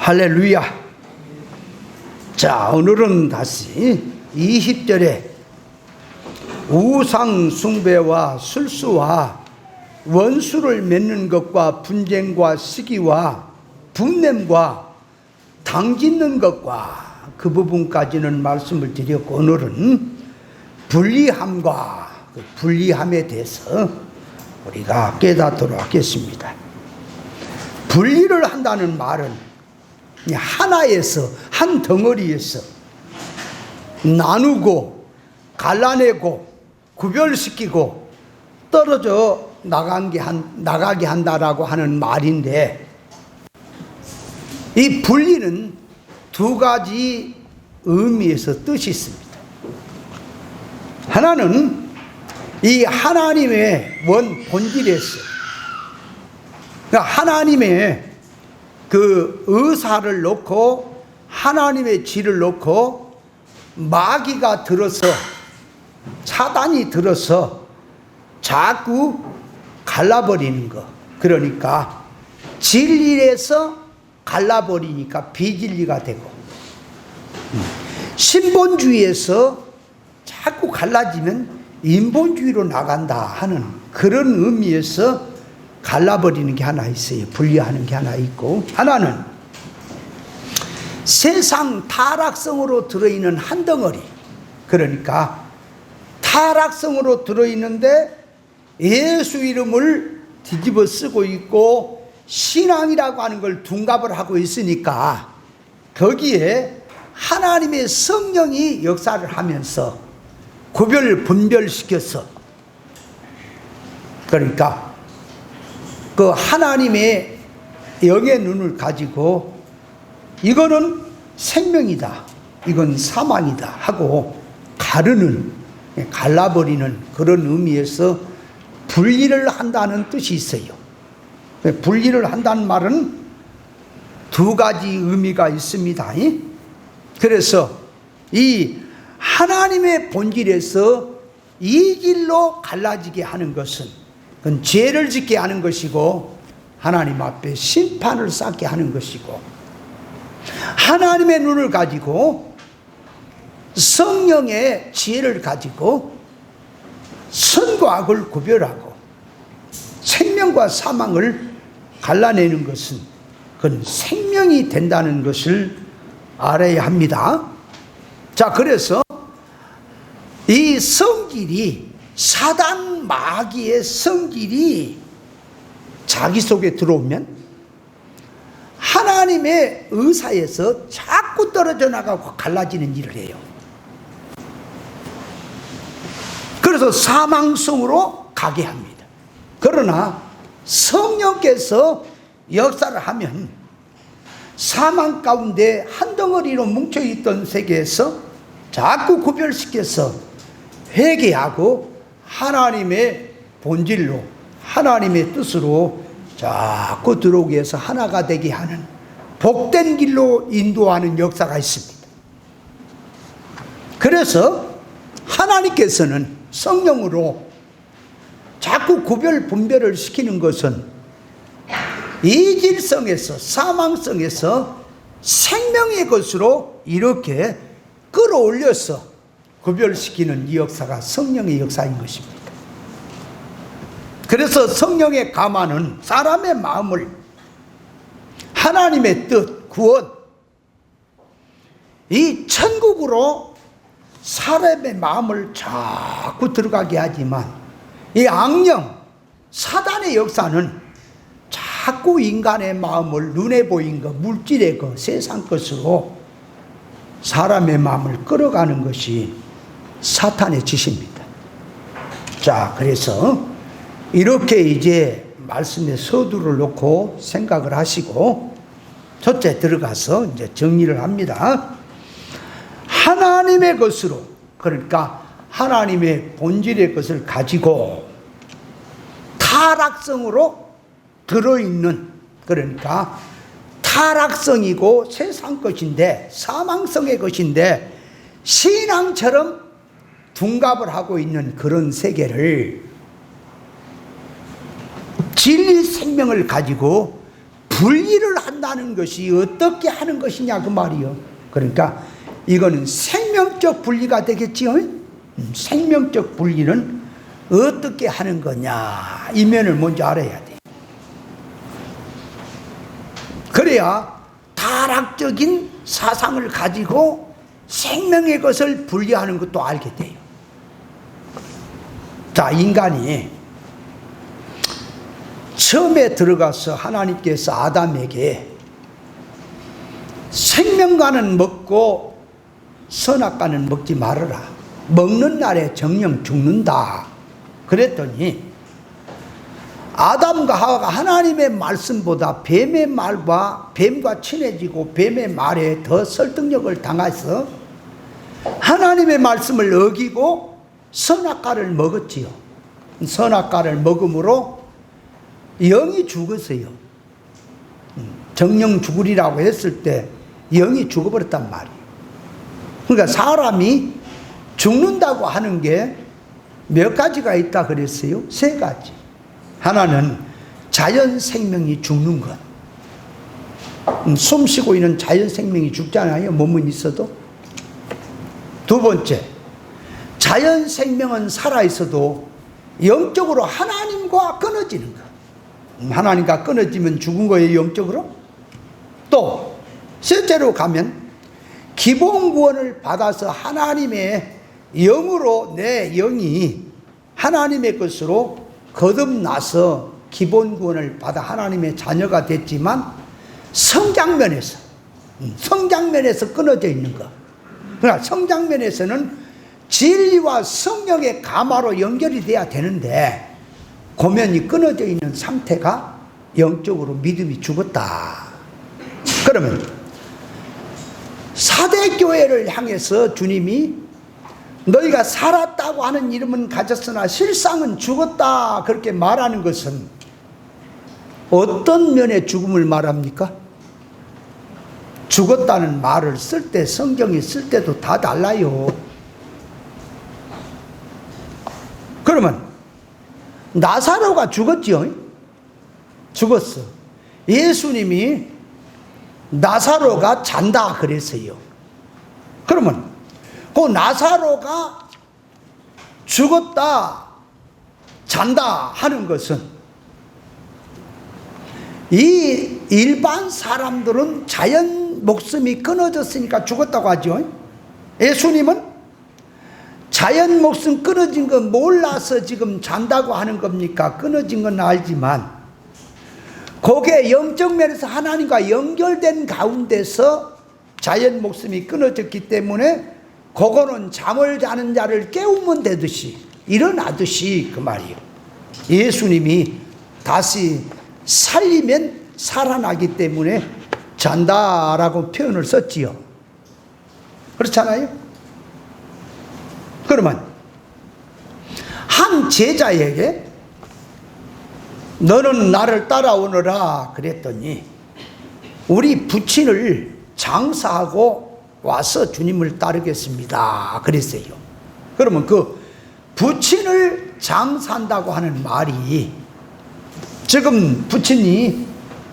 할렐루야. 자, 오늘은 다시 20절에 우상 숭배와 술수와 원수를 맺는 것과 분쟁과 시기와 분냄과 당짓는 것과 그 부분까지는 말씀을 드렸고, 오늘은 분리함과 그 분리함에 대해서 우리가 깨닫도록 하겠습니다. 분리를 한다는 말은 하나에서, 한 덩어리에서 나누고 갈라내고 구별시키고 떨어져 나가게 한다라고 하는 말인데, 이 분리는 두 가지 의미에서 뜻이 있습니다. 하나는 이 하나님의 원 본질에서, 그러니까 하나님의 그 의사를 놓고 하나님의 질을 놓고 마귀가 들어서, 사단이 들어서 자꾸 갈라버리는 거. 그러니까 진리에서 갈라버리니까 비진리가 되고, 신본주의에서 자꾸 갈라지면 인본주의로 나간다 하는 그런 의미에서 갈라버리는 게 하나 있어요. 분리하는 게 하나 있고, 하나는 세상 타락성으로 들어있는 한 덩어리, 그러니까 타락성으로 들어있는데 예수 이름을 뒤집어 쓰고 있고 신앙이라고 하는 걸 둔갑을 하고 있으니까 거기에 하나님의 성령이 역사를 하면서 분별시켜서, 그러니까 그 하나님의 영의 눈을 가지고 이거는 생명이다, 이건 사망이다 하고 갈라버리는 그런 의미에서 분리를 한다는 뜻이 있어요. 분리를 한다는 말은 두 가지 의미가 있습니다. 그래서 이 하나님의 본질에서 이질로 갈라지게 하는 것은 그건 죄를 짓게 하는 것이고, 하나님 앞에 심판을 쌓게 하는 것이고, 하나님의 눈을 가지고 성령의 지혜를 가지고 선과 악을 구별하고 생명과 사망을 갈라내는 것은 그건 생명이 된다는 것을 알아야 합니다. 자, 그래서 이 성질이, 사단 마귀의 성질이 자기 속에 들어오면 하나님의 의사에서 자꾸 떨어져 나가고 갈라지는 일을 해요. 그래서 사망성으로 가게 합니다. 그러나 성령께서 역사를 하면 사망 가운데 한 덩어리로 뭉쳐있던 세계에서 자꾸 구별시켜서 회개하고 하나님의 본질로, 하나님의 뜻으로 자꾸 들어오게 해서 하나가 되게 하는, 복된 길로 인도하는 역사가 있습니다. 그래서 하나님께서는 성령으로 자꾸 분별을 시키는 것은 이질성에서, 사망성에서 생명의 것으로 이렇게 끌어올려서 구별시키는 이 역사가 성령의 역사인 것입니다. 그래서 성령의 감화는 사람의 마음을 하나님의 뜻, 구원, 이 천국으로 사람의 마음을 자꾸 들어가게 하지만, 이 악령, 사단의 역사는 자꾸 인간의 마음을 눈에 보인 것, 물질의 것, 세상 것으로 사람의 마음을 끌어가는 것이 사탄의 짓입니다. 자, 그래서 이렇게 이제 말씀의 서두를 놓고 생각을 하시고 첫째 들어가서 이제 정리를 합니다. 하나님의 것으로, 그러니까 하나님의 본질의 것을 가지고 타락성으로 들어있는, 그러니까 타락성이고 세상 것인데, 사망성의 것인데 신앙처럼 둔갑을 하고 있는 그런 세계를 진리 생명을 가지고 분리를 한다는 것이 어떻게 하는 것이냐 그 말이요. 그러니까 이거는 생명적 분리가 되겠지요. 생명적 분리는 어떻게 하는 거냐, 이 면을 먼저 알아야 돼. 그래야 타락적인 사상을 가지고 생명의 것을 분리하는 것도 알게 돼요. 자, 인간이 처음에 들어가서 하나님께서 아담에게 생명과는 먹고 선악과는 먹지 말아라, 먹는 날에 정령 죽는다 그랬더니 아담과 하와가 하나님의 말씀보다 뱀의 말과 뱀과 친해지고 뱀의 말에 더 설득력을 당해서 하나님의 말씀을 어기고 선악과를 먹었지요. 선악과를 먹음으로 영이 죽었어요. 정령 죽으리라고 했을 때 영이 죽어버렸단 말이에요. 그러니까 사람이 죽는다고 하는 게 몇 가지가 있다 그랬어요? 3가지. 하나는 자연 생명이 죽는 것. 숨 쉬고 있는 자연 생명이 죽잖아요, 몸은 있어도. 2번째, 자연 생명은 살아있어도 영적으로 하나님과 끊어지는 것. 하나님과 끊어지면 죽은 거예요, 영적으로. 또 셋째로 가면 기본 구원을 받아서 하나님의 영으로 내 영이 하나님의 것으로 거듭나서 기본 구원을 받아 하나님의 자녀가 됐지만 성장면에서 끊어져 있는 것. 그러나 성장면에서는 진리와 성령의 감화로 연결이 돼야 되는데 고면이 끊어져 있는 상태가 영적으로 믿음이 죽었다. 그러면 4대 교회를 향해서 주님이 너희가 살았다고 하는 이름은 가졌으나 실상은 죽었다 그렇게 말하는 것은 어떤 면의 죽음을 말합니까? 죽었다는 말을 쓸 때, 성경이 쓸 때도 다 달라요. 그러면 나사로가 죽었지요? 죽었어. 예수님이 나사로가 잔다 그랬어요. 그러면 그 나사로가 죽었다, 잔다 하는 것은 이 일반 사람들은 자연 목숨이 끊어졌으니까 죽었다고 하죠. 예수님은 자연 목숨 끊어진 거 몰라서 지금 잔다고 하는 겁니까? 끊어진 건 알지만 그게 영적 면에서 하나님과 연결된 가운데서 자연 목숨이 끊어졌기 때문에 그거는 잠을 자는 자를 깨우면 되듯이 일어나듯이 그 말이에요. 예수님이 다시 살리면 살아나기 때문에 잔다라고 표현을 썼지요. 그렇잖아요? 그러면 한 제자에게 너는 나를 따라오너라 그랬더니 우리 부친을 장사하고 와서 주님을 따르겠습니다 그랬어요. 그러면 그 부친을 장사한다고 하는 말이 지금 부친이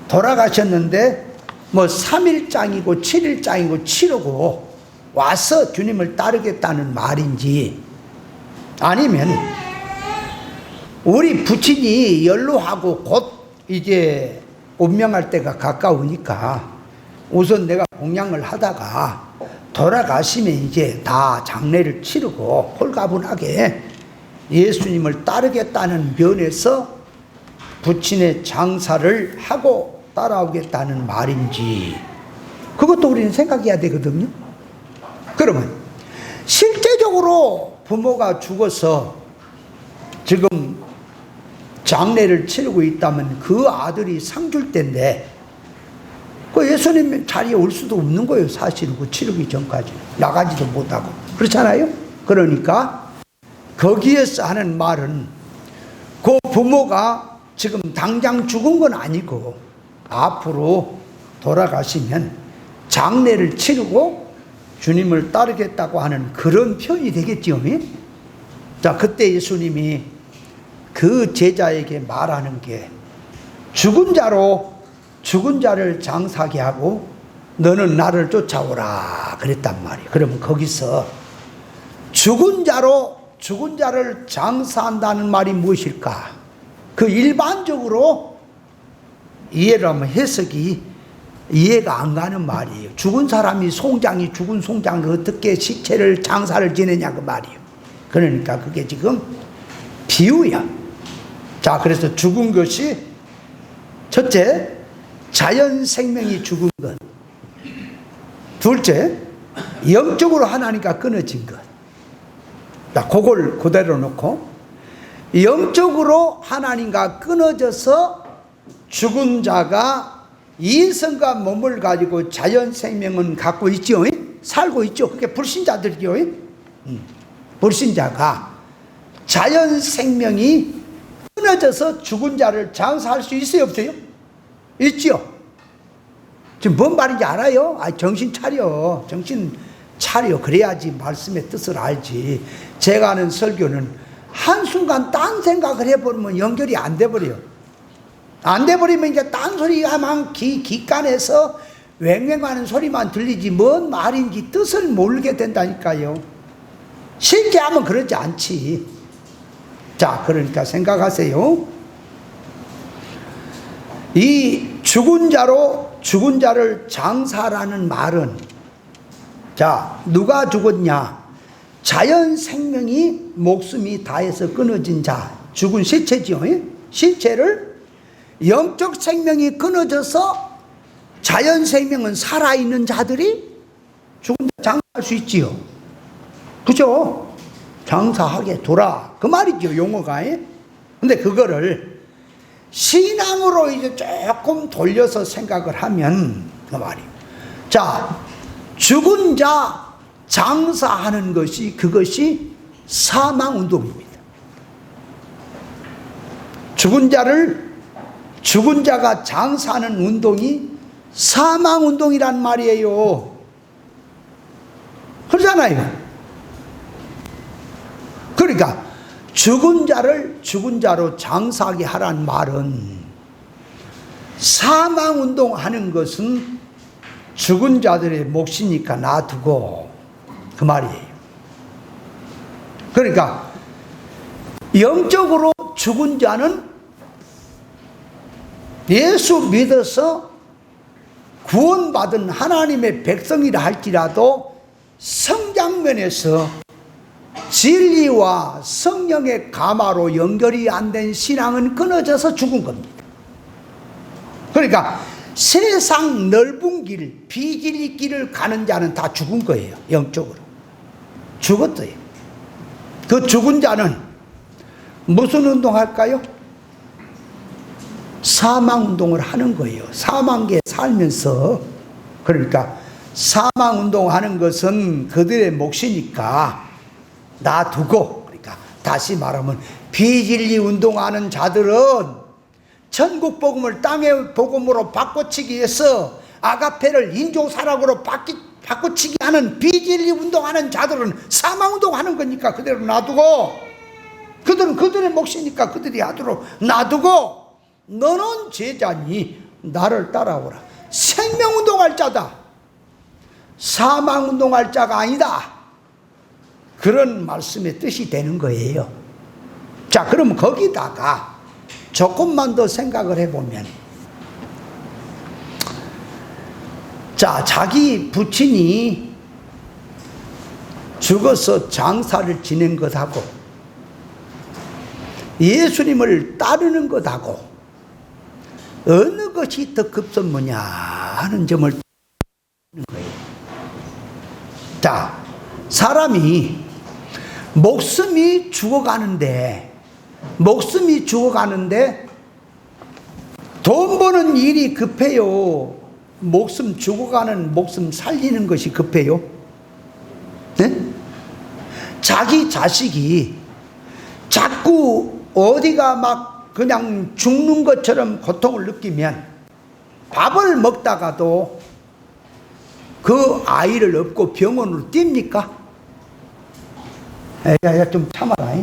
돌아가셨는데 뭐 3일장이고 7일장이고 치르고 와서 주님을 따르겠다는 말인지, 아니면 우리 부친이 연로하고 곧 이제 운명할 때가 가까우니까 우선 내가 공양을 하다가 돌아가시면 이제 다 장례를 치르고 홀가분하게 예수님을 따르겠다는 면에서 부친의 장사를 하고 따라오겠다는 말인지, 그것도 우리는 생각해야 되거든요. 그러면 실제적으로 부모가 죽어서 지금 장례를 치르고 있다면 그 아들이 상줄 때인데 그 예수님 자리에 올 수도 없는 거예요. 사실은 그 치르기 전까지 나가지도 못하고 그렇잖아요. 그러니까 거기에서 하는 말은 그 부모가 지금 당장 죽은 건 아니고 앞으로 돌아가시면 장례를 치르고 주님을 따르겠다고 하는 그런 표현이 되겠지요. 자, 그때 예수님이 그 제자에게 말하는 게 죽은 자로 죽은 자를 장사하게 하고 너는 나를 쫓아오라 그랬단 말이에요. 그러면 거기서 죽은 자를 장사한다는 말이 무엇일까? 그 일반적으로 이해를 하면 해석이 이해가 안 가는 말이에요. 죽은 사람이 죽은 송장을 어떻게 시체를 장사를 지내냐 그 말이에요. 그러니까 그게 지금 비유야. 자, 그래서 죽은 것이 첫째, 자연 생명이 죽은 것. 둘째, 영적으로 하나님과 끊어진 것. 자, 그걸 그대로 놓고 영적으로 하나님과 끊어져서 죽은 자가 이성과 몸을 가지고 자연 생명은 갖고 있죠. 살고 있죠. 그게 불신자들이죠. 불신자가 자연 생명이 끊어져서 죽은 자를 장사할 수 있어요, 없어요? 있죠. 지금 뭔 말인지 알아요? 정신 차려. 정신 차려. 그래야지 말씀의 뜻을 알지. 제가 하는 설교는 한순간 딴 생각을 해버리면 연결이 안 돼버려요. 안 돼버리면 이제 딴 소리가만 기간에서 왱왱하는 소리만 들리지 뭔 말인지 뜻을 모르게 된다니까요. 쉽게 하면 그러지 않지. 자, 그러니까 생각하세요. 이 죽은 자를 장사라는 말은, 자, 누가 죽었냐? 자연 생명이 목숨이 다해서 끊어진 자, 죽은 시체지요. 시체를 영적 생명이 끊어져서 자연 생명은 살아있는 자들이 죽은 자 장사할 수 있지요. 그죠? 장사하게 둬라. 그 말이죠, 용어가. 근데 그거를 신앙으로 이제 조금 돌려서 생각을 하면 그 말이에요. 자, 죽은 자 장사하는 것이, 그것이 사망운동입니다. 죽은 자가 장사하는 운동이 사망운동이란 말이에요. 그러잖아요. 그러니까 죽은 자를 죽은 자로 장사하게 하란 말은, 사망운동 하는 것은 죽은 자들의 몫이니까 놔두고 그 말이에요. 그러니까 영적으로 죽은 자는 예수 믿어서 구원받은 하나님의 백성이라 할지라도 성장면에서 진리와 성령의 감화로 연결이 안 된 신앙은 끊어져서 죽은 겁니다. 그러니까 세상 넓은 길, 비진리 길을 가는 자는 다 죽은 거예요. 영적으로 죽었어요. 그 죽은 자는 무슨 운동할까요? 사망운동을 하는 거예요. 사망계에 살면서. 그러니까 사망운동하는 것은 그들의 몫이니까 놔두고, 그러니까 다시 말하면 비진리 운동하는 자들은 천국 복음을 땅의 복음으로 바꿔치기 위해서 아가페를 인조사락으로 바꿔치기 하는 비진리 운동하는 자들은 사망운동하는 거니까 그대로 놔두고, 그들은 그들의 몫이니까 그들이 하도록 놔두고, 너는 제자니 나를 따라오라. 생명운동할 자다. 사망운동할 자가 아니다. 그런 말씀의 뜻이 되는 거예요. 자, 그럼 거기다가 조금만 더 생각을 해보면, 자, 자기 부친이 죽어서 장사를 지낸 것하고 예수님을 따르는 것하고 어느 것이 더 급선무냐 하는 점을 따르는 거예요. 자, 사람이 목숨이 죽어가는데 돈 버는 일이 급해요? 목숨 죽어가는 목숨 살리는 것이 급해요? 네? 자기 자식이 자꾸 어디가 막 그냥 죽는 것처럼 고통을 느끼면 밥을 먹다가도 그 아이를 업고 병원으로 뜁니까? 야, 좀 참아라.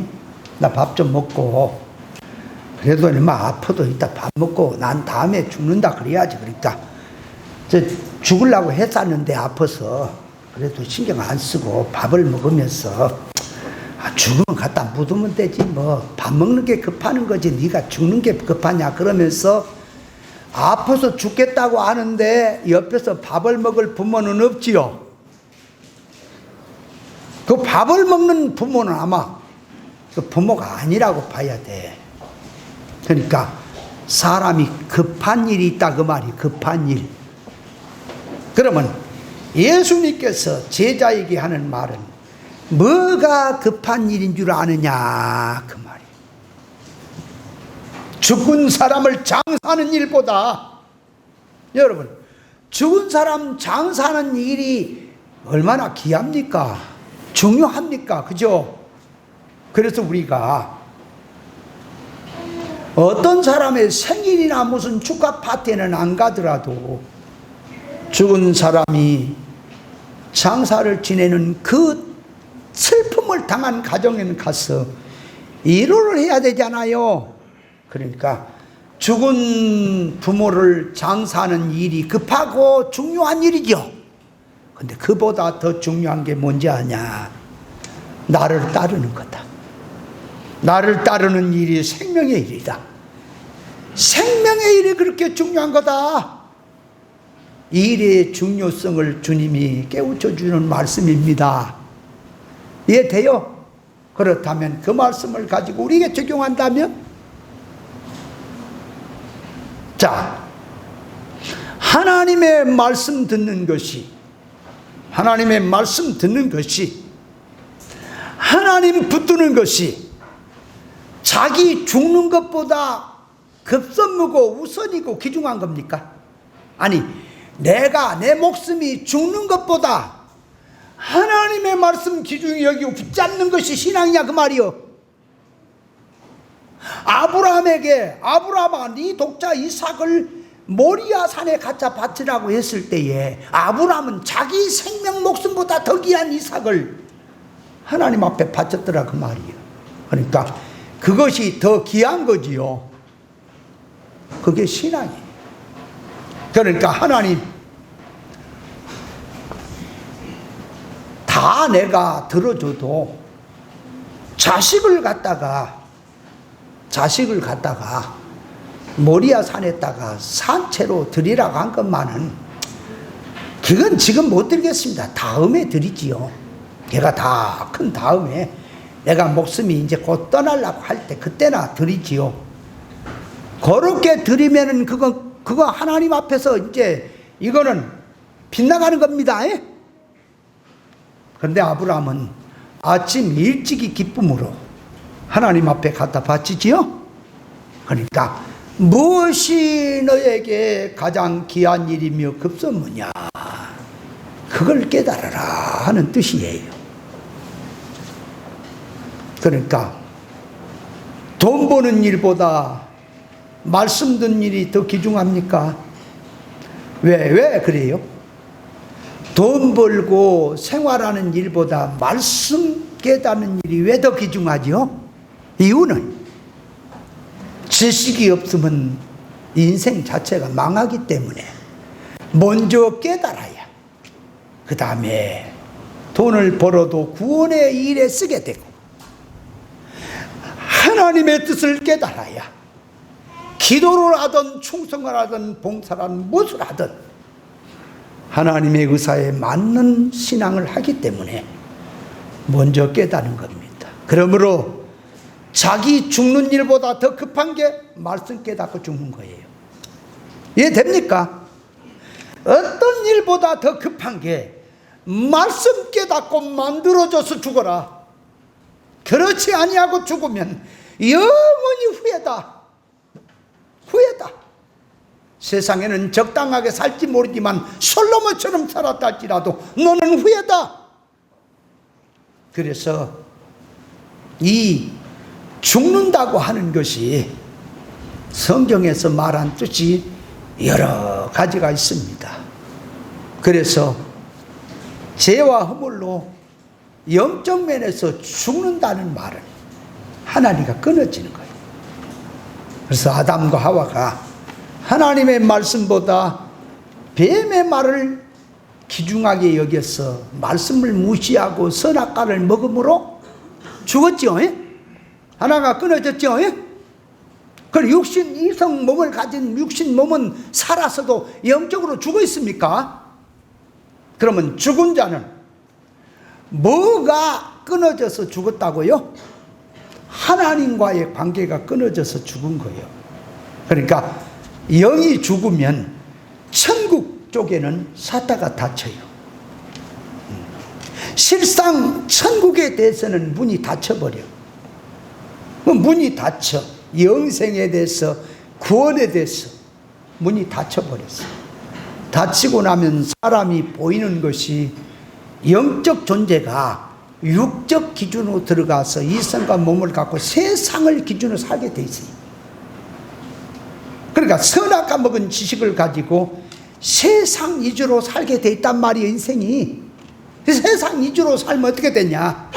나 밥 좀 먹고. 그래도 얼마 아파도 이따 밥 먹고 난 다음에 죽는다 그래야지. 그러니까 저 죽으려고 했었는데 아파서 그래도 신경 안 쓰고 밥을 먹으면서 죽으면 갖다 묻으면 되지 뭐 밥 먹는 게 급하는 거지 네가 죽는 게 급하냐 그러면서 아파서 죽겠다고 하는데 옆에서 밥을 먹을 부모는 없지요. 그 밥을 먹는 부모는 아마 그 부모가 아니라고 봐야 돼. 그러니까 사람이 급한 일이 있다 그 말이. 급한 일. 그러면 예수님께서 제자에게 하는 말은 뭐가 급한 일인 줄 아느냐 그 말이에요. 죽은 사람을 장사하는 일보다, 여러분 죽은 사람 장사하는 일이 얼마나 귀합니까? 중요합니까? 그죠? 그래서 우리가 어떤 사람의 생일이나 무슨 축하 파티에는 안 가더라도 죽은 사람이 장사를 지내는 그 슬픔을 당한 가정에는 가서 위로를 해야 되잖아요. 그러니까 죽은 부모를 장사하는 일이 급하고 중요한 일이죠. 근데 그보다 더 중요한 게 뭔지 아냐? 나를 따르는 거다. 나를 따르는 일이 생명의 일이다. 생명의 일이 그렇게 중요한 거다. 이 일의 중요성을 주님이 깨우쳐 주는 말씀입니다. 이해돼요? 그렇다면 그 말씀을 가지고 우리에게 적용한다면, 자, 하나님의 말씀 듣는 것이, 하나님의 말씀 듣는 것이, 하나님 붙드는 것이 자기 죽는 것보다 급선무고 우선이고 귀중한 겁니까? 아니, 내가 내 목숨이 죽는 것보다 하나님의 말씀 귀중히 여기고 붙잡는 것이 신앙이냐 그 말이요. 아브라함에게 아브라함아 네 독자 이삭을 모리아 산에 갖다 바치라고 했을 때에 아브라함은 자기 생명 목숨보다 더 귀한 이삭을 하나님 앞에 바쳤더라 그 말이에요. 그러니까 그것이 더 귀한 거지요. 그게 신앙이에요. 그러니까 하나님 다 내가 들어줘도 자식을 갖다가 모리아 산에다가 산채로 드리라고 한 것만은 그건 지금 못 드리겠습니다. 다음에 드리지요. 걔가 다 큰 다음에 내가 목숨이 이제 곧 떠나려고 할 때 그때나 드리지요. 그렇게 드리면은 그거 하나님 앞에서 이제 이거는 빗나가는 겁니다. 그런데 아브라함은 아침 일찍이 기쁨으로 하나님 앞에 갖다 바치지요. 그러니까 무엇이 너에게 가장 귀한 일이며 급선무냐 그걸 깨달아라 하는 뜻이에요. 그러니까 돈 버는 일보다 말씀 듣는 일이 더 귀중합니까? 왜 그래요? 돈 벌고 생활하는 일보다 말씀 깨닫는 일이 왜 더 귀중하죠? 이유는 지식이 없으면 인생 자체가 망하기 때문에 먼저 깨달아야 그 다음에 돈을 벌어도 구원의 일에 쓰게 되고 하나님의 뜻을 깨달아야 기도를 하든 충성을 하든 봉사를 하든 무엇을 하든 하나님의 의사에 맞는 신앙을 하기 때문에 먼저 깨닫는 겁니다. 그러므로 자기 죽는 일보다 더 급한 게 말씀 깨닫고 죽는 거예요. 이해됩니까? 어떤 일보다 더 급한 게 말씀 깨닫고 만들어져서 죽어라. 그렇지 아니하고 죽으면 영원히 후회다. 세상에는 적당하게 살지 모르지만 솔로몬처럼 살았다 할지라도 너는 후회다. 그래서 이 죽는다고 하는 것이 성경에서 말한 뜻이 여러 가지가 있습니다. 그래서 죄와 허물로 영적 면에서 죽는다는 말은 하나님과 끊어지는 거예요. 그래서 아담과 하와가 하나님의 말씀보다 뱀의 말을 귀중하게 여겨서 말씀을 무시하고 선악과를 먹음으로 죽었죠. 하나가 끊어졌죠. 그럼 육신 이성 몸을 가진 육신 몸은 살아서도 영적으로 죽어 있습니까? 그러면 죽은 자는 뭐가 끊어져서 죽었다고요? 하나님과의 관계가 끊어져서 죽은 거예요. 그러니까 영이 죽으면 천국 쪽에는 사다가 닫혀요. 실상 천국에 대해서는 문이 닫혀버려. 문이 닫혀. 영생에 대해서, 구원에 대해서 문이 닫혀버렸어요. 닫히고 나면 사람이 보이는 것이 영적 존재가 육적 기준으로 들어가서 이성과 몸을 갖고 세상을 기준으로 살게 돼 있어요. 그러니까 선악과 먹은 지식을 가지고 세상 위주로 살게 돼 있단 말이에요. 인생이 세상 위주로 살면 어떻게 되냐.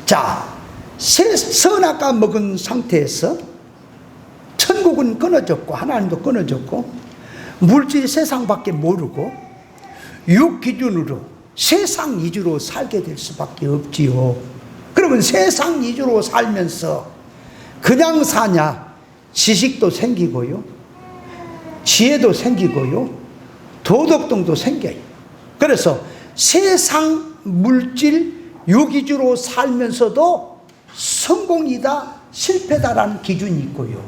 자, 선악과 먹은 상태에서 천국은 끊어졌고 하나님도 끊어졌고 물질 세상밖에 모르고 육 기준으로 세상 위주로 살게 될 수밖에 없지요. 그러면 세상 위주로 살면서 그냥 사냐? 지식도 생기고요, 지혜도 생기고요, 도덕성도 생겨요. 그래서 세상 물질 육 위주로 살면서도 성공이다 실패다라는 기준이 있고요,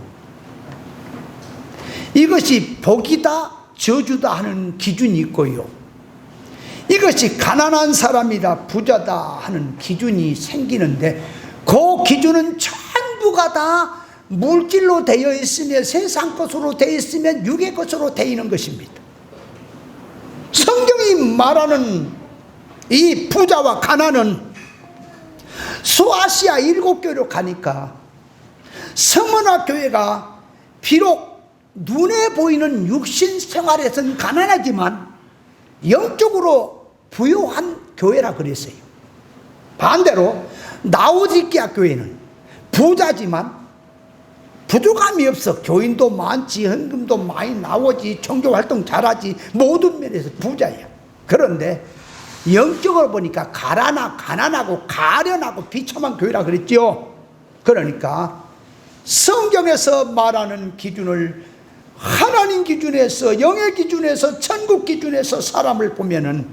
이것이 복이다 저주다 하는 기준이 있고요, 이것이 가난한 사람이다 부자다 하는 기준이 생기는데, 그 기준은 전부가 다 물질로 되어 있으며 세상 것으로 되어 있으며 육의 것으로 되어 있는 것입니다. 성경이 말하는 이 부자와 가난은 소아시아 7교회로 가니까 서머나 교회가 비록 눈에 보이는 육신 생활에서는 가난하지만 영적으로 부유한 교회라 그랬어요. 반대로 라오디게아 교회는 부자지만 부족함이 없어. 교인도 많지, 헌금도 많이 나오지, 종교활동 잘하지, 모든 면에서 부자야. 그런데 영적으로 보니까 가난하고 가련하고 비참한 교회라 그랬죠. 그러니까 성경에서 말하는 기준을 하나님 기준에서, 영의 기준에서, 천국 기준에서 사람을 보면은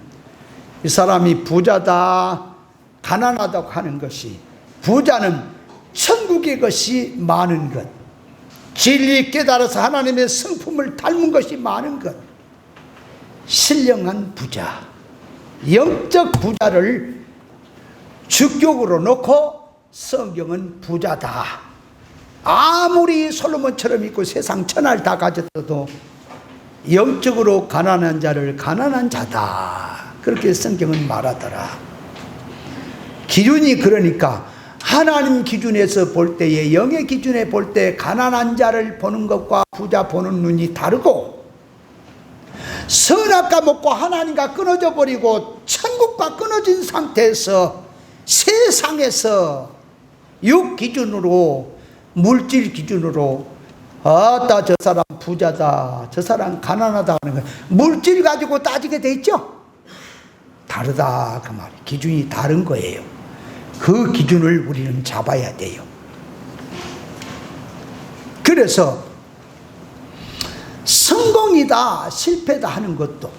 이 사람이 부자다 가난하다고 하는 것이, 부자는 천국의 것이 많은 것, 진리 깨달아서 하나님의 성품을 닮은 것이 많은 것, 신령한 부자, 영적 부자를 주격으로 놓고 성경은 부자다. 아무리 솔로몬처럼 있고 세상 천하를 다 가졌어도 영적으로 가난한 자를 가난한 자다, 그렇게 성경은 말하더라. 기준이 그러니까 하나님 기준에서 볼 때에, 영의 기준에 볼 때 가난한 자를 보는 것과 부자 보는 눈이 다르고, 선악과 먹고 하나님과 끊어져 버리고 천국과 끊어진 상태에서 세상에서 육 기준으로, 물질 기준으로 아따 저 사람 부자다, 저 사람 가난하다 하는 거, 물질 가지고 따지게 돼 있죠. 다르다 그 말, 기준이 다른 거예요. 그 기준을 우리는 잡아야 돼요. 그래서 성공이다 실패다 하는 것도,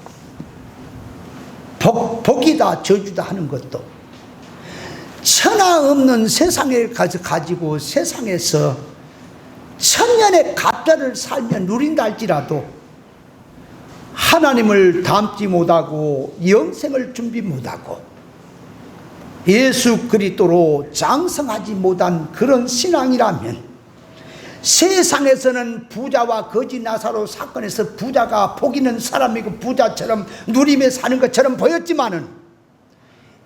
복이다 저주다 하는 것도, 천하 없는 세상을 가지고 세상에서 천년의 갑자를 살며 누린다 할지라도 하나님을 닮지 못하고 영생을 준비 못하고 예수 그리스도로 장성하지 못한 그런 신앙이라면, 세상에서는 부자와 거지 나사로 사건에서 부자가 복 있는 사람이고 부자처럼 누리며 사는 것처럼 보였지만은,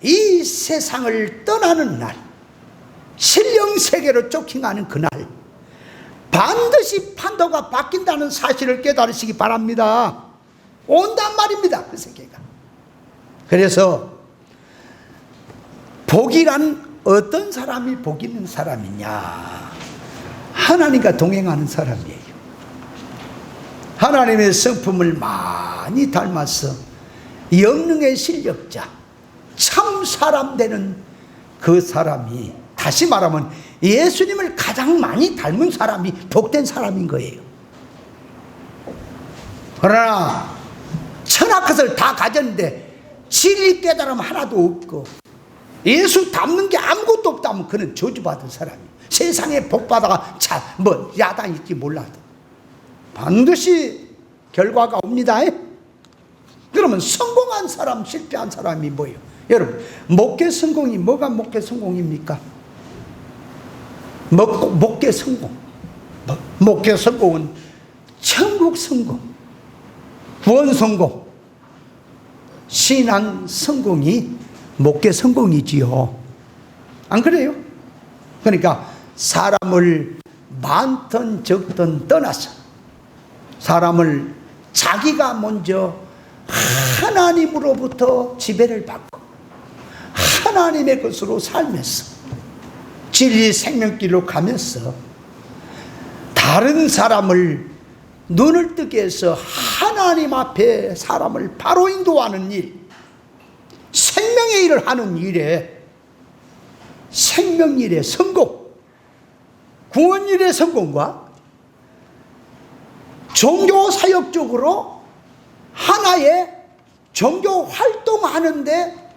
이 세상을 떠나는 날, 신령세계로 쫓겨가는 그날 반드시 판도가 바뀐다는 사실을 깨달으시기 바랍니다. 온단 말입니다, 그 세계가. 그래서 복이란 어떤 사람이 복 있는 사람이냐, 하나님과 동행하는 사람이에요. 하나님의 성품을 많이 닮아서 영능의 실력자, 참 사람 되는 그 사람이, 다시 말하면 예수님을 가장 많이 닮은 사람이 복된 사람인 거예요. 그러나 천하것을 다 가졌는데 진리 깨달음 하나도 없고 예수 닮는 게 아무것도 없다면 그는 저주받은 사람이에요. 세상에 복받아가 야단 있지 몰라도 반드시 결과가 옵니다. 그러면 성공한 사람, 실패한 사람이 뭐예요? 여러분, 목회 성공이 뭐가 목회 성공입니까? 목회 성공. 목회 성공은 천국 성공, 구원 성공, 신앙 성공이 목회 성공이지요. 안 그래요? 그러니까 사람을 많든 적든 떠나서 사람을 자기가 먼저 하나님으로부터 지배를 받고 하나님의 것으로 살면서 진리 생명길로 가면서 다른 사람을 눈을 뜨게 해서 하나님 앞에 사람을 바로 인도하는 일, 생명의 일을 하는 일에 생명일의 성공, 구원일의 성공과 종교사역적으로 하나의 종교 활동하는데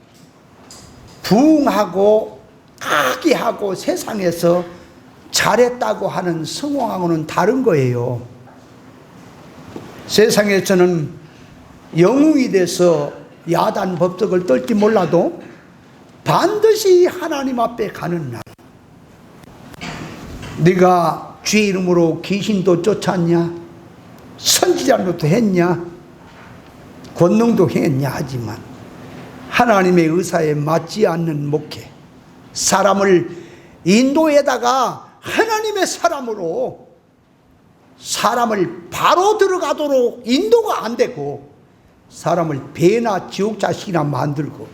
부응하고 아기하고 세상에서 잘했다고 하는 성공하고는 다른 거예요. 세상에서는 영웅이 돼서 야단 법석을 떨지 몰라도 반드시 하나님 앞에 가는 날, 네가 주의 이름으로 귀신도 쫓았냐, 선지자로도 했냐, 권능도 했냐 하지만 하나님의 의사에 맞지 않는 목회, 사람을 인도에다가 하나님의 사람으로 사람을 바로 들어가도록 인도가 안 되고 사람을 배나 지옥 자식이나 만들고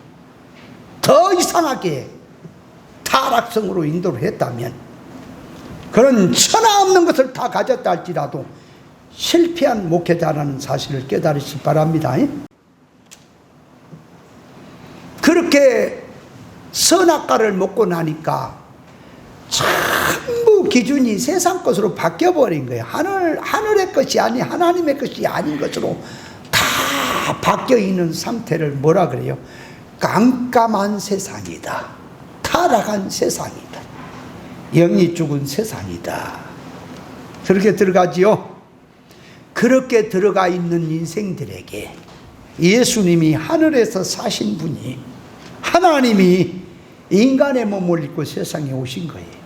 더 이상하게 타락성으로 인도를 했다면 그런 천하 없는 것을 다 가졌다 할지라도 실패한 목회자라는 사실을 깨달으시기 바랍니다. 그렇게 선악과를 먹고 나니까 전부 기준이 세상 것으로 바뀌어버린 거예요. 하늘의 것이 아닌 하나님의 것이 아닌 것으로 다 바뀌어있는 상태를 뭐라 그래요? 깜깜한 세상이다, 타락한 세상이다, 영이 죽은 세상이다, 그렇게 들어가지요. 그렇게 들어가 있는 인생들에게 예수님이 하늘에서 사신 분이, 하나님이 인간의 몸을 입고 세상에 오신 거예요.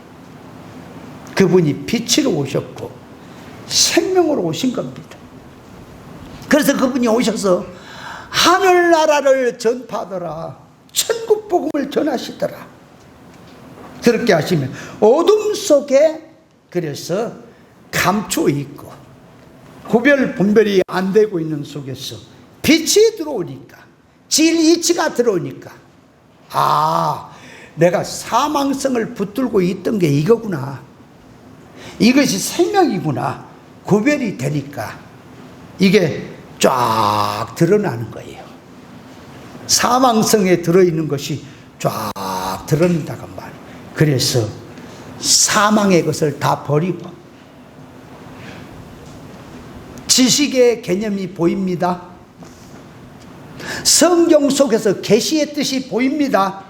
그분이 빛으로 오셨고 생명으로 오신 겁니다. 그래서 그분이 오셔서 하늘나라를 전파하더라, 천국 복음을 전하시더라. 그렇게 하시면 어둠 속에 그래서 감추어 있고 구별 분별이 안 되고 있는 속에서 빛이 들어오니까, 진리치가 들어오니까, 아, 내가 사망성을 붙들고 있던 게 이거구나, 이것이 생명이구나, 구별이 되니까 이게 쫙 드러나는 거예요. 사망성에 들어있는 것이 쫙 드러난다고 말이에요. 그래서 사망의 것을 다 버리고 지식의 개념이 보입니다. 성경 속에서 계시의 뜻이 보입니다.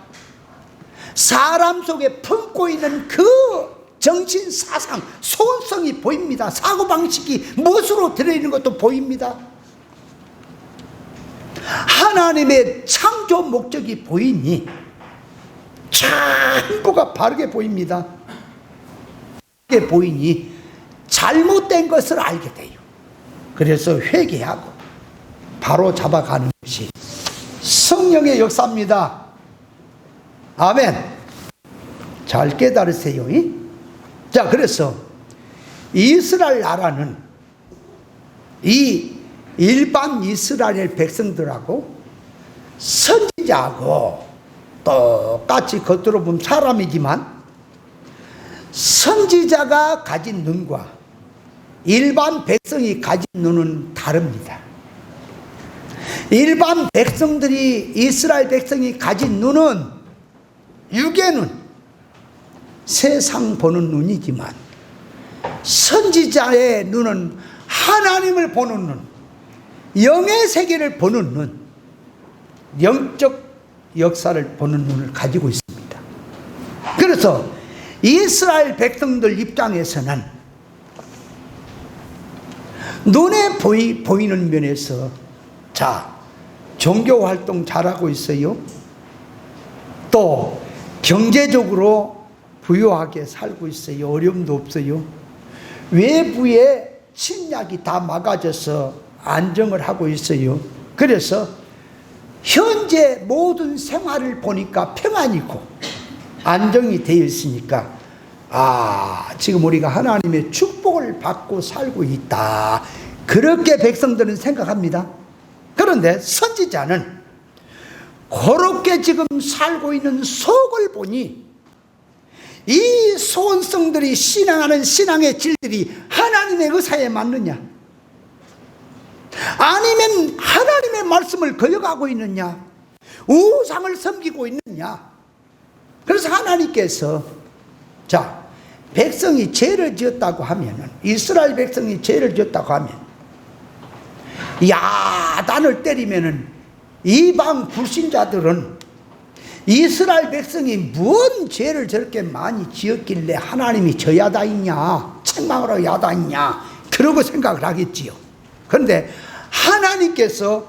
사람 속에 품고 있는 그 정신, 사상, 소원성이 보입니다. 사고방식이 무엇으로 들어있는 것도 보입니다. 하나님의 창조 목적이 보이니 전부가 바르게 보입니다. 바르게 보이니 잘못된 것을 알게 돼요. 그래서 회개하고 바로 잡아가는 것이 성령의 역사입니다. 아멘. 잘 깨달으세요. 자, 그래서 이스라엘 나라는 이 일반 이스라엘 백성들하고 선지자하고 똑같이 겉으로 보면 사람이지만 선지자가 가진 눈과 일반 백성이 가진 눈은 다릅니다. 일반 백성들이, 이스라엘 백성이 가진 눈은 육의 눈, 세상 보는 눈이지만 선지자의 눈은 하나님을 보는 눈, 영의 세계를 보는 눈, 영적 역사를 보는 눈을 가지고 있습니다. 그래서 이스라엘 백성들 입장에서는 눈에 보이는 면에서, 자, 종교 활동 잘하고 있어요. 또 경제적으로 부유하게 살고 있어요. 어려움도 없어요. 외부의 침략이 다 막아져서 안정을 하고 있어요. 그래서 현재 모든 생활을 보니까 평안이고 안정이 되어 있으니까, 지금 우리가 하나님의 축복을 받고 살고 있다, 그렇게 백성들은 생각합니다. 그런데 선지자는 그렇게 지금 살고 있는 속을 보니 이 소원성들이 신앙하는 신앙의 질들이 하나님의 의사에 맞느냐, 아니면 하나님의 말씀을 거역하고 있느냐, 우상을 섬기고 있느냐. 그래서 하나님께서, 자, 백성이 죄를 지었다고 하면은, 이스라엘 백성이 죄를 지었다고 하면 야단을 때리면은 이방 불신자들은 이스라엘 백성이 뭔 죄를 저렇게 많이 지었길래 하나님이 저 야단이냐, 책망으로 야단이냐, 그러고 생각을 하겠지요. 그런데 하나님께서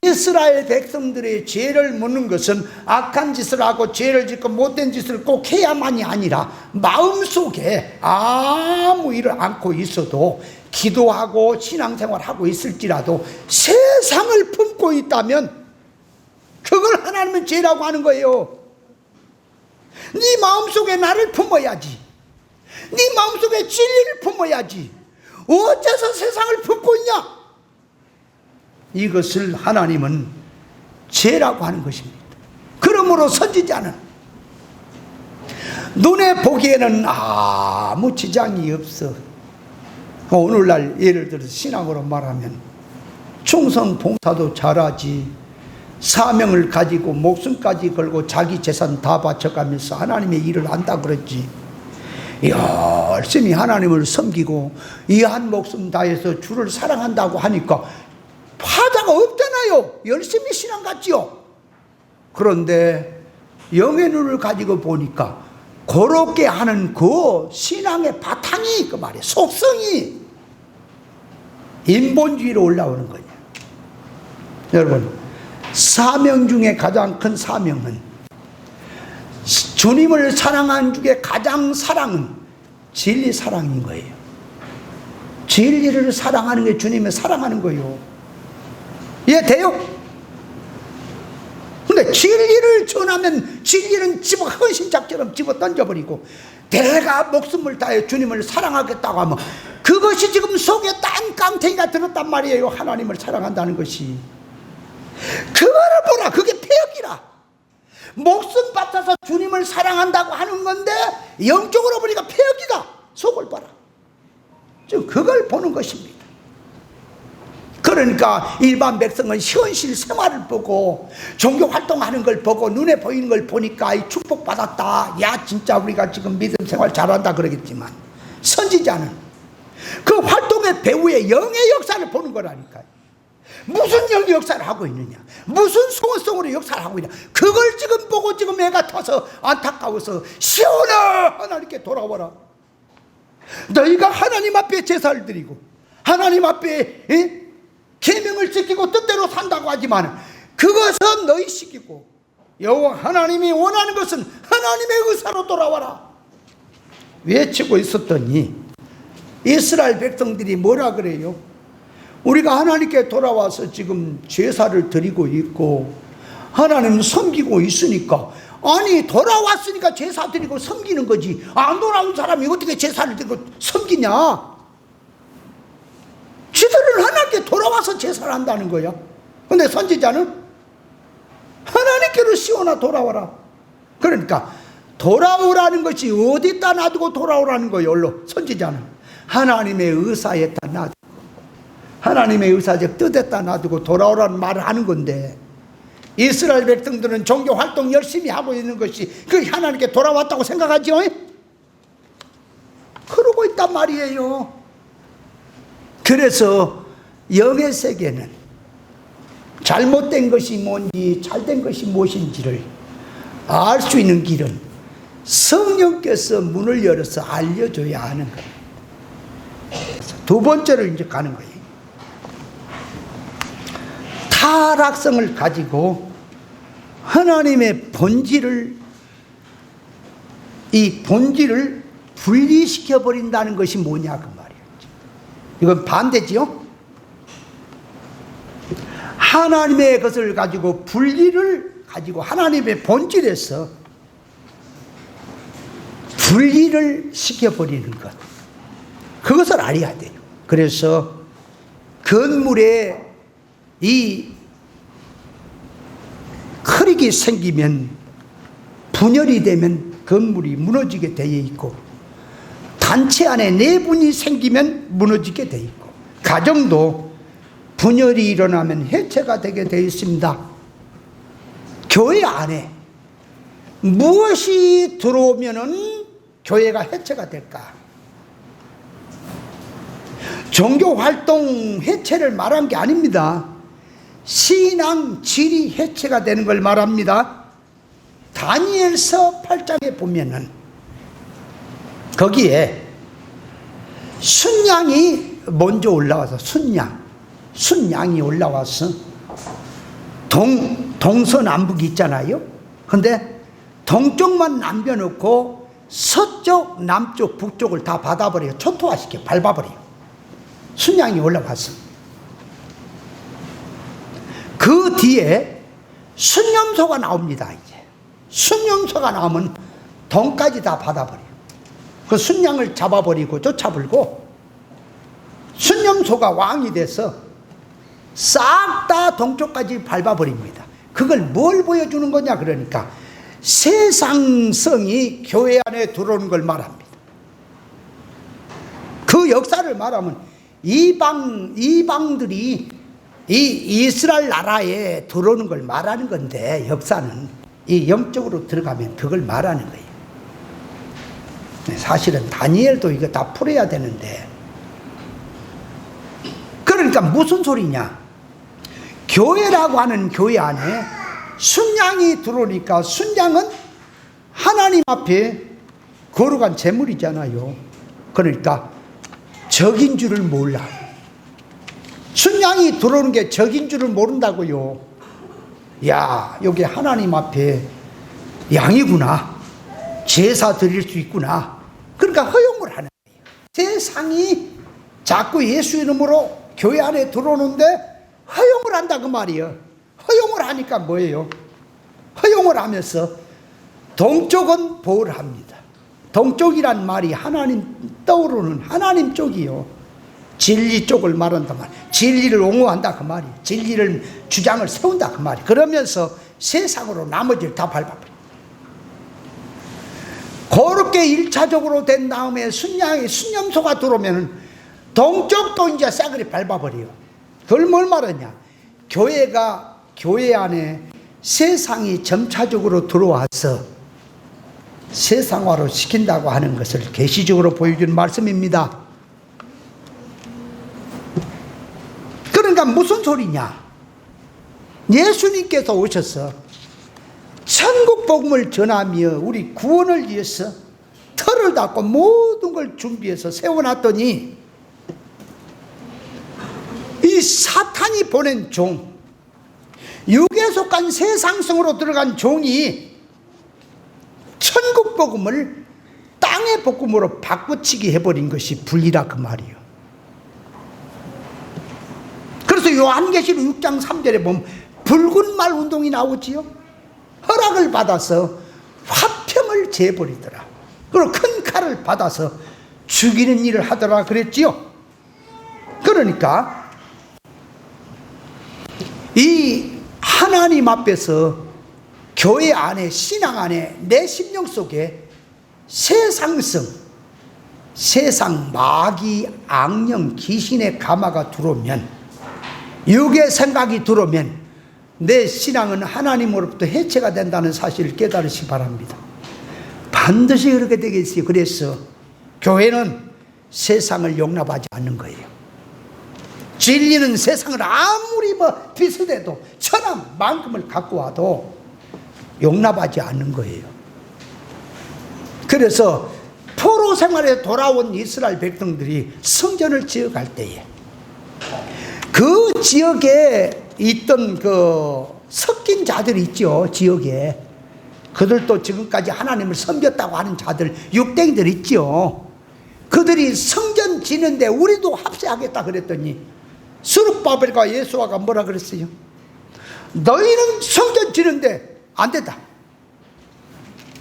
이스라엘 백성들의 죄를 묻는 것은 악한 짓을 하고 죄를 짓고 못된 짓을 꼭 해야만이 아니라 마음속에 아무 일을 않고 있어도, 기도하고 신앙생활하고 있을지라도 세상을 품고 있다면 그걸 하나님은 죄라고 하는 거예요. 네 마음속에 나를 품어야지, 네 마음속에 진리를 품어야지, 어째서 세상을 품고 있냐? 이것을 하나님은 죄라고 하는 것입니다. 그러므로 선지자는 눈에 보기에는 아무 지장이 없어. 오늘날 예를 들어서 신앙으로 말하면 충성 봉사도 잘하지, 사명을 가지고 목숨까지 걸고 자기 재산 다 바쳐가면서 하나님의 일을 한다 그랬지, 열심히 하나님을 섬기고 이 한 목숨 다해서 주를 사랑한다고 하니까 파자가 없잖아요. 열심히 신앙 갔지요. 그런데 영의 눈을 가지고 보니까 그렇게 하는 그 신앙의 바탕이, 그 말이에요, 속성이 인본주의로 올라오는 거예요. 여러분, 사명 중에 가장 큰 사명은, 주님을 사랑하는 중에 가장 사랑은 진리 사랑인 거예요. 진리를 사랑하는 게 주님을 사랑하는 거예요. 이해돼요? 근데 진리를 전하면 진리는 헌신작처럼 집어 던져버리고, 내가 목숨을 다해 주님을 사랑하겠다고 하면 그것이 지금 속에 딴 깡탱이가 들었단 말이에요. 하나님을 사랑한다는 것이. 그거를 보라. 그게 폐역이라. 목숨 바쳐서 주님을 사랑한다고 하는 건데 영적으로 보니까 폐역이다. 속을 봐라. 지금 그걸 보는 것입니다. 그러니까 일반 백성은 현실 생활을 보고 종교 활동하는 걸 보고 눈에 보이는 걸 보니까 이 축복받았다, 야 진짜 우리가 지금 믿음 생활 잘한다 그러겠지만, 선지자는 그 활동의 배후에 영의 역사를 보는 거라니까요. 무슨 영의 역사를 하고 있느냐, 무슨 소원성으로 역사를 하고 있냐, 그걸 지금 보고 지금 애가 타서 안타까워서 시온아 하나님께 돌아와라. 너희가 하나님 앞에 제사를 드리고 하나님 앞에 계명을 지키고 뜻대로 산다고 하지만 그것은 너희 식이고 여호와 하나님이 원하는 것은 하나님의 의사로 돌아와라 외치고 있었더니, 이스라엘 백성들이 뭐라 그래요? 우리가 하나님께 돌아와서 지금 제사를 드리고 있고 하나님 섬기고 있으니까, 아니 돌아왔으니까 제사 드리고 섬기는 거지, 안 돌아온 사람이 어떻게 제사를 드리고 섬기냐? 지들은 하나님께 돌아와서 제사를 한다는 거야. 근데 선지자는 하나님께로 시온아 돌아와라. 그러니까 돌아오라는 것이 어디다 놔두고 돌아오라는 거예요. 얼로 선지자는 하나님의 의사에다 놔두고, 하나님의 의사적 뜻에다 놔두고 돌아오라는 말을 하는 건데, 이스라엘 백성들은 종교 활동 열심히 하고 있는 것이 그 하나님께 돌아왔다고 생각하죠. 그러고 있단 말이에요. 그래서 영의 세계는 잘못된 것이 뭔지 잘된 것이 무엇인지를 알 수 있는 길은 성령께서 문을 열어서 알려줘야 하는 거예요. 두 번째로 이제 가는 거예요. 타락성을 가지고 하나님의 본질을, 이 본질을 분리시켜 버린다는 것이 뭐냐 그 말이에요. 이건 반대지요. 하나님의 것을 가지고 분리를 가지고 하나님의 본질에서 분리를 시켜버리는 것, 그것을 알아야 돼요. 그래서 건물에 이 크랙이 생기면, 분열이 되면 건물이 무너지게 되어 있고, 단체 안에 내분이 생기면 무너지게 되어 있고, 가정도 분열이 일어나면 해체가 되게 되어 있습니다. 교회 안에 무엇이 들어오면은 교회가 해체가 될까? 종교 활동 해체를 말한 게 아닙니다. 신앙 질이 해체가 되는 걸 말합니다. 다니엘서 8장에 보면은 거기에 순양이 먼저 올라와서, 순양이 올라와서 동서남북이 있잖아요. 근데 동쪽만 남겨놓고 서쪽, 남쪽, 북쪽을 다 받아버려요. 초토화시켜 밟아버려요. 순양이 올라왔어. 그 뒤에 순념소가 나옵니다. 이제 순념소가 나오면 동까지 다 받아버려요. 그 순양을 잡아버리고 쫓아불고, 순념소가 왕이 돼서 싹 다 동쪽까지 밟아버립니다. 그걸 뭘 보여주는 거냐 그러니까 세상성이 교회 안에 들어오는 걸 말합니다. 그 역사를 말하면 이방들이 이 이스라엘 나라에 들어오는 걸 말하는 건데, 역사는 이 영적으로 들어가면 그걸 말하는 거예요. 사실은 다니엘도 이거 다 풀어야 되는데, 그러니까 무슨 소리냐? 교회라고 하는 교회 안에 순양이 들어오니까, 순양은 하나님 앞에 거룩한 제물이잖아요. 그러니까 적인 줄을 몰라. 순양이 들어오는 게 적인 줄을 모른다고요. 야, 여기 하나님 앞에 양이구나, 제사 드릴 수 있구나. 그러니까 허용을 하는 거예요. 세상이 자꾸 예수 이름으로 교회 안에 들어오는데 허용을 한다 그 말이에요. 허용을 하니까 뭐예요? 허용을 하면서 동쪽은 보호를 합니다. 동쪽이란 말이 하나님, 떠오르는 하나님 쪽이요. 진리 쪽을 말한단 말이에요. 진리를 옹호한다 그 말이에요. 진리를 주장을 세운다 그 말이에요. 그러면서 세상으로 나머지를 다 밟아버려요. 그렇게 1차적으로 된 다음에 순념소가 들어오면 동쪽도 이제 싸그리 밟아버려요. 그걸 뭘 말하냐? 교회 안에 세상이 점차적으로 들어와서 세상화로 시킨다고 하는 것을 계시적으로 보여주는 말씀입니다. 그러니까 무슨 소리냐? 예수님께서 오셔서 천국 복음을 전하며 우리 구원을 위해서 터를 닫고 모든 걸 준비해서 세워놨더니, 이 사탄이 보낸 종, 육에 속한 세상성으로 들어간 종이 천국 복음을 땅의 복음으로 바꾸치기 해버린 것이 불리라 그 말이에요. 그래서 요한계시록 6장 3절에 보면 붉은 말 운동이 나오지요. 허락을 받아서 화평을 재버리더라. 그리고 큰 칼을 받아서 죽이는 일을 하더라 그랬지요. 그러니까 이 하나님 앞에서 교회 안에, 신앙 안에, 내 심령 속에 세상성, 세상 마귀, 악령, 귀신의 가마가 들어오면, 육의 생각이 들어오면 내 신앙은 하나님으로부터 해체가 된다는 사실을 깨달으시기 바랍니다. 반드시 그렇게 되겠어요. 그래서 교회는 세상을 용납하지 않는 거예요. 진리는 세상을 아무리 비슷해도 천하만큼을 갖고 와도 용납하지 않는 거예요. 그래서 포로 생활에 돌아온 이스라엘 백성들이 성전을 지어갈 때에 그 지역에 있던 그 섞인 자들이 있죠. 지역에 그들도 지금까지 하나님을 섬겼다고 하는 자들, 육댕이들 있죠. 그들이 성전 지는데 우리도 합세하겠다 그랬더니 스룹바벨과 예수아가 뭐라 그랬어요? 너희는 성전 지는데 안 된다.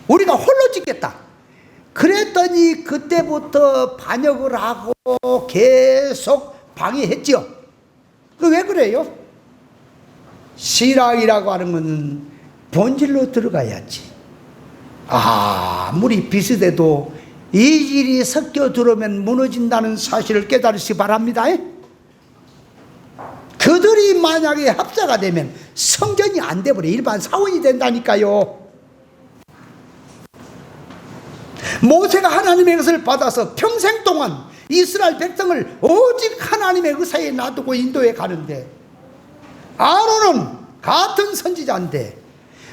우리가 홀로 짓겠다. 그랬더니 그때부터 반역을 하고 계속 방해했죠. 왜 그래요? 신앙이라고 하는 것은 본질로 들어가야지. 아무리 비슷해도 이질이 섞여 들어오면 무너진다는 사실을 깨달으시기 바랍니다. 그들이 만약에 합사가 되면 성전이 안 돼버려. 일반 사원이 된다니까요. 모세가 하나님의 것을 받아서 평생 동안 이스라엘 백성을 오직 하나님의 의사에 놔두고 인도에 가는데, 아론은 같은 선지자인데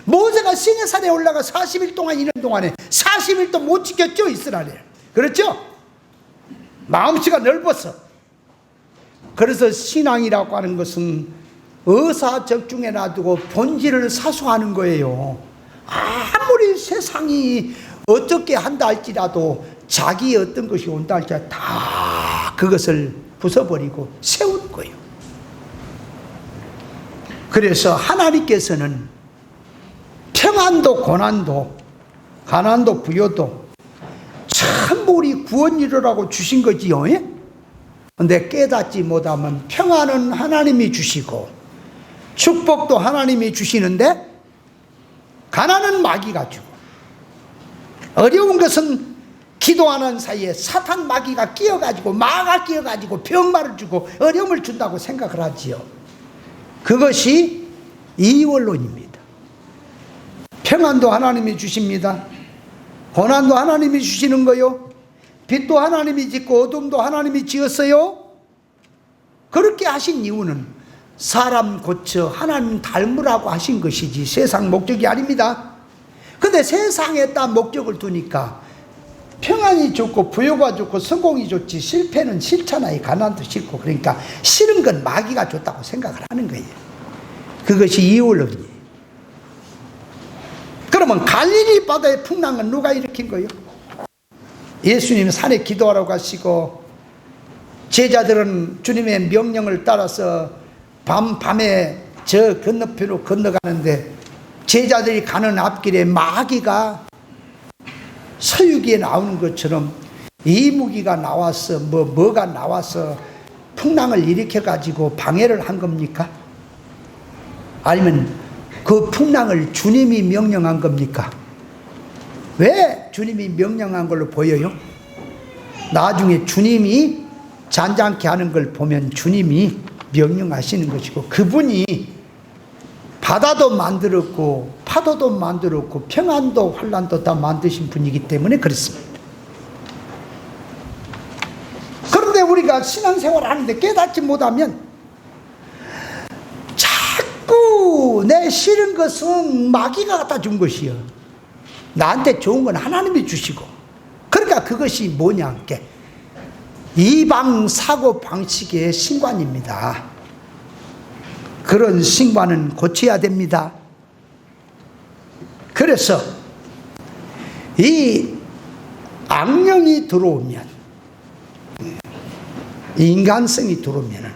모세가 시내산에 올라가 40일 동안 있는 동안에 40일도 못 지켰죠, 이스라엘. 그렇죠? 마음씨가 넓어서. 그래서 신앙이라고 하는 것은 의사적중에 놔두고 본질을 사수하는 거예요. 아무리 세상이 어떻게 한다 할지라도 자기 어떤 것이 온다 할지라도 다 그것을 부숴버리고 세우는 거예요. 그래서 하나님께서는 평안도 고난도 가난도 부여도 전부 우리 구원 이루라고 주신 거지요. 근데 깨닫지 못하면 평안은 하나님이 주시고 축복도 하나님이 주시는데 가난은 마귀가 주고 어려운 것은 기도하는 사이에 사탄 마귀가 끼어가지고 마가 끼어가지고 병마를 주고 어려움을 준다고 생각을 하지요. 그것이 이원론입니다. 평안도 하나님이 주십니다. 고난도 하나님이 주시는 거요. 빛도 하나님이 짓고 어둠도 하나님이 지었어요. 그렇게 하신 이유는 사람 고쳐 하나님 닮으라고 하신 것이지 세상 목적이 아닙니다. 근데 세상에다 목적을 두니까 평안이 좋고 부여가 좋고 성공이 좋지 실패는 싫잖아요. 가난도 싫고. 그러니까 싫은 건 마귀가 좋다고 생각을 하는 거예요. 그것이 이원론이에요. 그러면 갈릴리 바다의 풍랑은 누가 일으킨 거예요? 예수님 산에 기도하라고 하시고 제자들은 주님의 명령을 따라서 밤에 저 건너편으로 건너가는데 제자들이 가는 앞길에 마귀가 서유기에 나오는 것처럼 이무기가 나와서 뭐가 나와서 풍랑을 일으켜가지고 방해를 한 겁니까? 아니면 그 풍랑을 주님이 명령한 겁니까? 왜 주님이 명령한 걸로 보여요? 나중에 주님이 잔잔케 하는 걸 보면 주님이 명령하시는 것이고 그분이 바다도 만들었고 파도도 만들었고 평안도 환란도 다 만드신 분이기 때문에 그렇습니다. 그런데 우리가 신앙생활을 하는데 깨닫지 못하면 자꾸 내 싫은 것은 마귀가 갖다 준 것이요, 나한테 좋은 건 하나님이 주시고, 그러니까 그것이 뭐냐, 이방 사고 방식의 신관입니다. 그런 신관은 고쳐야 됩니다. 그래서 이 악령이 들어오면, 인간성이 들어오면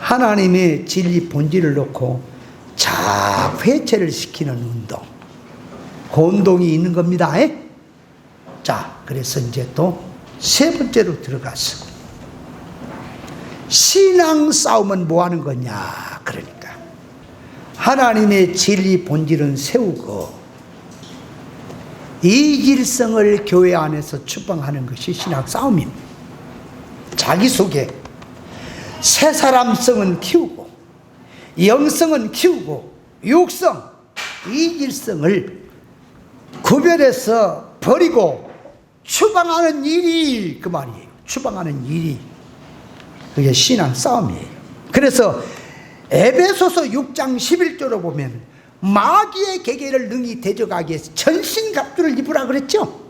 하나님의 진리 본질을 놓고 자꾸 해체를 시키는 운동, 그 운동이 있는 겁니다. 자, 그래서 이제 또 세 번째로 들어가서 신앙 싸움은 뭐 하는 거냐, 그러니까 하나님의 진리 본질은 세우고 이질성을 교회 안에서 추방하는 것이 신학 싸움입니다. 자기소개, 새 사람성은 키우고 영성은 키우고 육성, 이질성을 구별해서 버리고 추방하는 일이 그 말이에요. 추방하는 일이 그게 신앙 싸움이에요. 그래서 에베소서 6장 11절로 보면 마귀의 계계를 능히 대적하기 위해서 전신갑주를 입으라 그랬죠.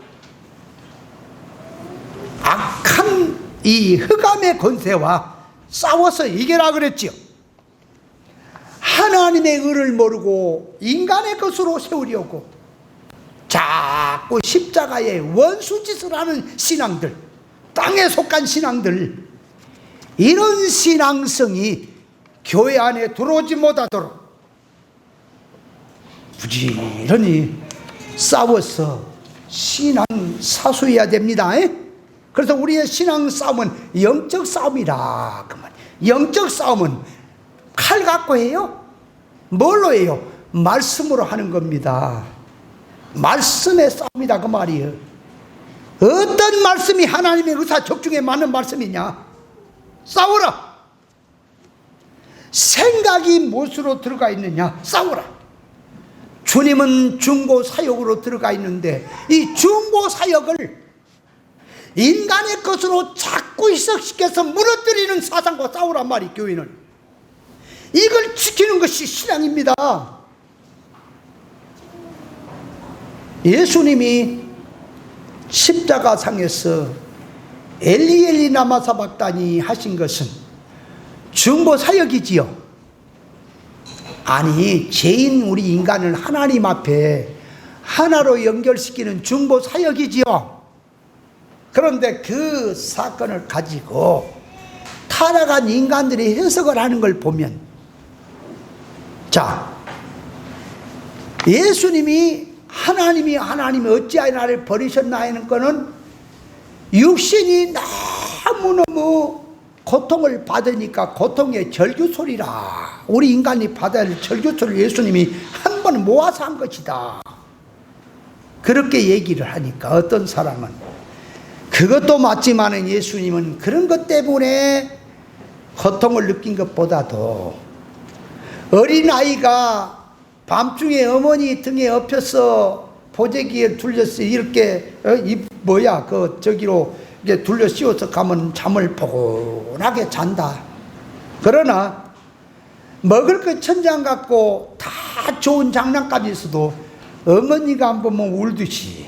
악한 이 흑암의 권세와 싸워서 이겨라 그랬죠. 하나님의 의를 모르고 인간의 것으로 세우려고 자꾸 십자가의 원수짓을 하는 신앙들, 땅에 속한 신앙들, 이런 신앙성이 교회 안에 들어오지 못하도록 부지런히 싸워서 신앙 사수해야 됩니다. 그래서 우리의 신앙 싸움은 영적 싸움이라. 영적 싸움은 칼 갖고 해요? 뭘로 해요? 말씀으로 하는 겁니다. 말씀의 싸움이다 그 말이에요. 어떤 말씀이 하나님의 의사적중에 맞는 말씀이냐? 싸워라. 생각이 무엇으로 들어가 있느냐? 싸워라. 주님은 중보 사역으로 들어가 있는데 이 중보 사역을 인간의 것으로 자꾸 희석시켜서 무너뜨리는 사상과 싸우란 말이 교회는. 이걸 지키는 것이 신앙입니다. 예수님이 십자가상에서 엘리 엘리 라마 사박다니 하신 것은 중보 사역이지요. 아니, 죄인 우리 인간을 하나님 앞에 하나로 연결시키는 중보 사역이지요. 그런데 그 사건을 가지고 타락한 인간들이 해석을 하는 걸 보면, 자, 예수님이 하나님이 어찌하여 나를 버리셨나 하는 거는 육신이 너무너무 고통을 받으니까 고통의 절규소리라. 우리 인간이 받아야 할 절규소리를 예수님이 한 번 모아서 한 것이다. 그렇게 얘기를 하니까 어떤 사람은 그것도 맞지만은 예수님은 그런 것 때문에 고통을 느낀 것보다도 어린아이가 밤중에 어머니 등에 엎혀서 보재기에 둘려서 이렇게 저기로 이게 둘려 씌워서 가면 잠을 포근하게 잔다. 그러나 먹을 것 천장 갖고 다 좋은 장난감이 있어도 어머니가 한 번만 울듯이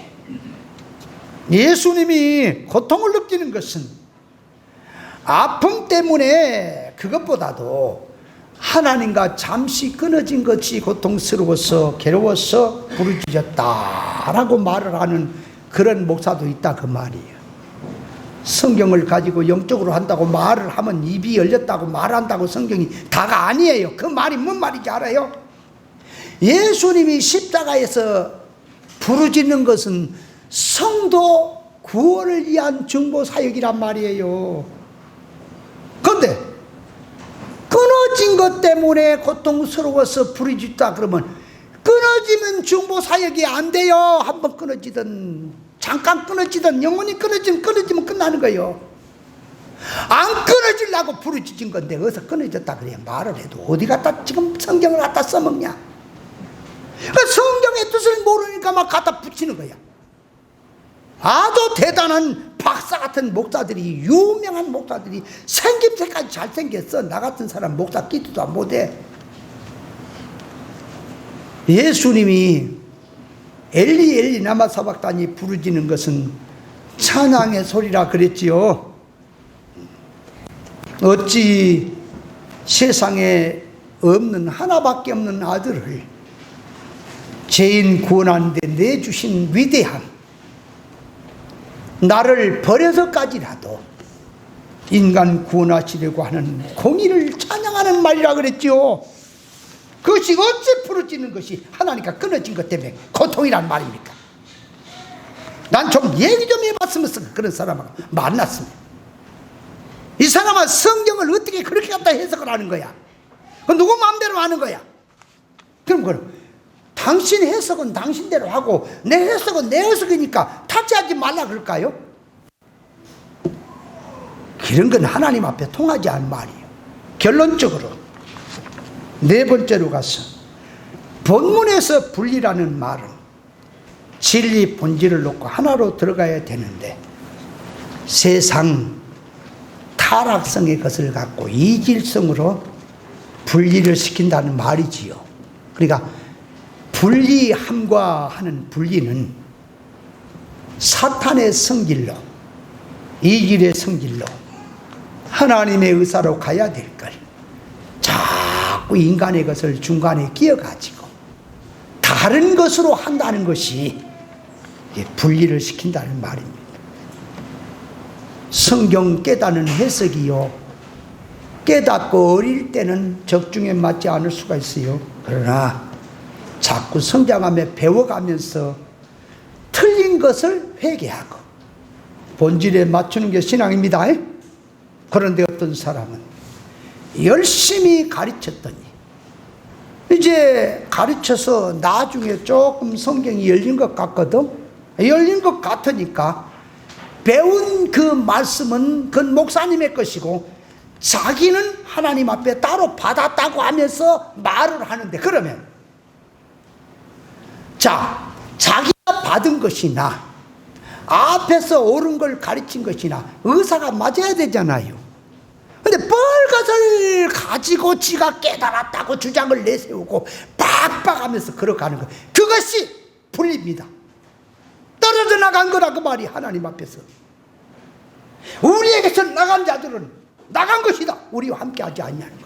예수님이 고통을 느끼는 것은 아픔 때문에 그것보다도 하나님과 잠시 끊어진 것이 고통스러워서 괴로워서 부르짖었다라고 말을 하는 그런 목사도 있다 그 말이에요. 성경을 가지고 영적으로 한다고 말을 하면 입이 열렸다고 말한다고 성경이 다가 아니에요. 그 말이 뭔 말인지 알아요? 예수님이 십자가에서 부르짖는 것은 성도 구원을 위한 중보 사역이란 말이에요. 그런데 끊어진 것 때문에 고통스러워서 부르짖다 그러면 끊어지면 중보 사역이 안 돼요. 한번 끊어지든 잠깐 끊어지든 영원히 끊어지면 끝나는 거예요. 안 끊어지려고 부르짖은 건데 어디서 끊어졌다 그래야 말을 해도 어디 갖다 지금 성경을 갖다 써먹냐. 그러니까 성경의 뜻을 모르니까 막 갖다 붙이는 거야. 아주 대단한 박사 같은 목사들이, 유명한 목사들이 생김새까지 잘생겼어. 나 같은 사람 목사 끼지도 못해. 예수님이 엘리 엘리 라마 사박다니 부르짖는 것은 찬양의 소리라 그랬지요. 어찌 세상에 없는 하나밖에 없는 아들을 죄인 구원하는 데 내주신 위대함, 나를 버려서까지라도 인간 구원하시려고 하는 공의를 찬양하는 말이라 그랬지요. 그것이 어찌 부르짖는 것이 하나님과 끊어진 것 때문에 고통이란 말입니까? 난 좀 얘기 좀 해봤으면 그런 사람하고 만났습니다. 이 사람은 성경을 어떻게 그렇게 갖다 해석을 하는 거야? 그 누구 마음대로 하는 거야? 그럼 그럼 당신 해석은 당신대로 하고 내 해석은 내 해석이니까 타치하지 말라 그럴까요? 그런 건 하나님 앞에 통하지 않은 말이에요. 결론적으로 네 번째로 가서 본문에서 분리라는 말은 진리 본질을 놓고 하나로 들어가야 되는데 세상 타락성의 것을 갖고 이질성으로 분리를 시킨다는 말이지요. 그러니까 분리함과 하는 분리는 사탄의 성질로, 이질의 성질로 하나님의 의사로 가야 될 걸 자꾸 인간의 것을 중간에 끼어가지고 다른 것으로 한다는 것이 분리를 시킨다는 말입니다. 성경 깨닫는 해석이요, 깨닫고 어릴 때는 적중에 맞지 않을 수가 있어요. 그러나 자꾸 성장하며 배워가면서 틀린 것을 회개하고 본질에 맞추는 게 신앙입니다. 그런데 어떤 사람은 열심히 가르쳤더니 이제 가르쳐서 나중에 조금 성경이 열린 것 같거든. 열린 것 같으니까 배운 그 말씀은 그건 목사님의 것이고 자기는 하나님 앞에 따로 받았다고 하면서 말을 하는데, 그러면 자, 자기가 받은 것이나 앞에서 옳은 걸 가르친 것이나 의사가 맞아야 되잖아요. 근데 뻘것을 가지고 지가 깨달았다고 주장을 내세우고 빡빡하면서 걸어가는 것, 그것이 분리입니다. 떨어져 나간 거라 그 말이. 하나님 앞에서 우리에게서 나간 자들은 나간 것이다, 우리와 함께 하지 않냐는 것.